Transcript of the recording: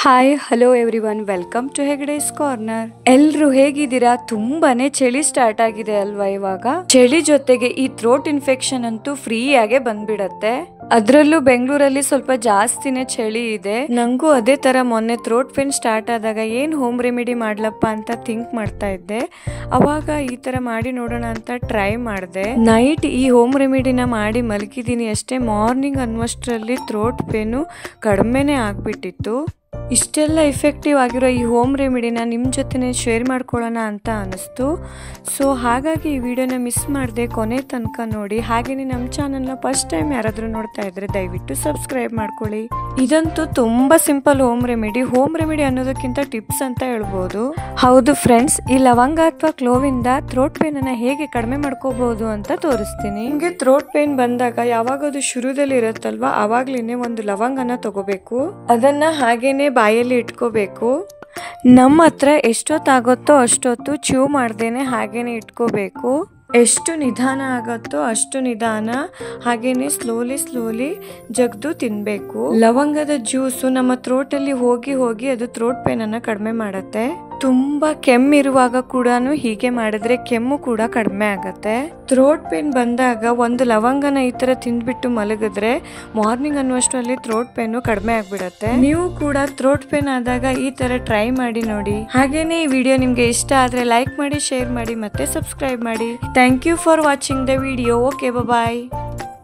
Hi hello everyone, welcome to Hegde's corner. ಎಲ್ರು ಹೇಗಿದ್ದೀರಾ? ತುಂಬಾನೇ ಚಳಿ ಸ್ಟಾರ್ಟ್ ಆಗಿದೆ ಅಲ್ವಾ? ಇವಾಗ ಚಳಿ ಜೊತೆಗೆ ಈ ಥ್ರೋಟ್ ಇನ್ಫೆಕ್ಷನ್ ಅಂತೂ ಫ್ರೀ ಆಗೇ ಬಂದ್ಬಿಡತ್ತೆ. ಅದ್ರಲ್ಲೂ ಬೆಂಗಳೂರಲ್ಲಿ ಸ್ವಲ್ಪ ಜಾಸ್ತಿನೇ ಚಳಿ ಇದೆ. ನಂಗೂ ಅದೇ ತರ ಮೊನ್ನೆ ಥ್ರೋಟ್ ಪೇನ್ ಸ್ಟಾರ್ಟ್ ಆದಾಗ ಏನ್ ಹೋಮ್ ರೆಮಿಡಿ ಮಾಡ್ಲಪ್ಪ ಅಂತ ಥಿಂಕ್ ಮಾಡ್ತಾ ಇದ್ದೆ. ಅವಾಗ ಈ ತರ ಮಾಡಿ ನೋಡೋಣ ಅಂತ ಟ್ರೈ ಮಾಡಿದೆ. ನೈಟ್ ಈ ಹೋಮ್ ರೆಮಿಡಿನ ಮಾಡಿ ಮಲಗಿದೀನಿ ಅಷ್ಟೇ. ಮಾರ್ನಿಂಗ್ ಅನ್ನುವಷ್ಟರಲ್ಲಿ ಥ್ರೋಟ್ ಪೇನು ಕಡಿಮೆನೇ ಆಗ್ಬಿಟ್ಟಿತ್ತು. ಇಷ್ಟೆಲ್ಲ ಇಫೆಕ್ಟಿವ್ ಆಗಿರೋ ಈ ಹೋಮ್ ರೆಮಿಡಿನ ನಿಮ್ಮ ಜೊತೆ ಶೇರ್ ಮಾಡ್ಕೊಳ್ಳೋಣ ಅಂತ ಅನಿಸ್ತು. ಸೊ ಹಾಗಾಗಿ ಈ ವಿಡಿಯೋನ ಮಿಸ್ ಮಾಡದೆ ಕೊನೆ ತನಕ ನೋಡಿ. ಹಾಗೆಯೇ ನಮ್ಮ ಚಾನಲ್ನ ಫಸ್ಟ್ ಟೈಮ್ ಯಾರಾದರೂ ನೋಡ್ತಾ ಇದ್ರೆ ದಯವಿಟ್ಟು ಸಬ್ಸ್ಕ್ರೈಬ್ ಮಾಡ್ಕೊಳ್ಳಿ. ಇದಂತೂ ತುಂಬಾ ಸಿಂಪಲ್ ಹೋಮ್ ರೆಮಿಡಿ ಅನ್ನೋದಕ್ಕಿಂತ ಟಿಪ್ಸ್ ಅಂತ ಹೇಳ್ಬೋದು. ಹೌದು ಫ್ರೆಂಡ್ಸ್, ಈ ಲವಂಗ ಅಥವಾ ಕ್ಲೋವಿಂದ ಥ್ರೋಟ್ ಪೇನ್ ಅನ್ನ ಹೇಗೆ ಕಡಿಮೆ ಮಾಡ್ಕೋಬಹುದು ಅಂತ ತೋರಿಸ್ತೀನಿ. ನಿಮಗೆ ಥ್ರೋಟ್ ಪೇನ್ ಬಂದಾಗ ಯಾವಾಗ ಅದು ಶುರುದಲ್ಲಿ ಇರುತ್ತಲ್ವಾ, ಅವಾಗ್ಲೇನೆ ಒಂದು ಲವಂಗನ ತಗೋಬೇಕು. ಅದನ್ನ ಹಾಗೇನೆ ಬಾಯಲ್ಲಿ ಇಟ್ಕೋಬೇಕು. ನಮ್ಮ ಹತ್ರ ಎಷ್ಟೊತ್ತಾಗುತ್ತೋ ಅಷ್ಟೊತ್ತು ಚ್ಯೂ ಮಾಡ್ದೇನೆ ಹಾಗೇನೆ ಇಟ್ಕೋಬೇಕು. ಎಷ್ಟು ನಿಧಾನ ಆಗುತ್ತೋ ಅಷ್ಟು ನಿಧಾನ ಹಾಗೇನೆ ಸ್ಲೋಲಿ ಜಗ್ದು ತಿನ್ಬೇಕು. ಲವಂಗದ ಜ್ಯೂಸು ನಮ್ಮ ಥ್ರೋಟಲ್ಲಿ ಹೋಗಿ ಅದು ಥ್ರೋಟ್ ಪೇನ್ ಅನ್ನ ಕಡಿಮೆ ಮಾಡತ್ತೆ. ತುಂಬಾ ಕೆಮ್ಮಿರುವಾಗ ಕೂಡ ಹೀಗೆ ಮಾಡಿದ್ರೆ ಕೆಮ್ಮು ಕೂಡ ಕಡಿಮೆ ಆಗತ್ತೆ. ಥ್ರೋಟ್ ಪೇನ್ ಬಂದಾಗ ಒಂದು ಲವಂಗನ ಈ ತರ ತಿಂದ್ಬಿಟ್ಟು ಮಲಗಿದ್ರೆ ಮಾರ್ನಿಂಗ್ ಅನ್ನುವಷ್ಟರಲ್ಲಿ ಥ್ರೋಟ್ ಪೇನು ಕಡಿಮೆ ಆಗ್ಬಿಡತ್ತೆ. ನೀವು ಕೂಡ ಥ್ರೋಟ್ ಪೇನ್ ಆದಾಗ ಈ ತರ ಟ್ರೈ ಮಾಡಿ ನೋಡಿ. ಹಾಗೇನೆ ಈ ವಿಡಿಯೋ ನಿಮ್ಗೆ ಇಷ್ಟ ಆದ್ರೆ ಲೈಕ್ ಮಾಡಿ, ಶೇರ್ ಮಾಡಿ ಮತ್ತೆ ಸಬ್ಸ್ಕ್ರೈಬ್ ಮಾಡಿ. Thank you for watching the video. Okay, bye.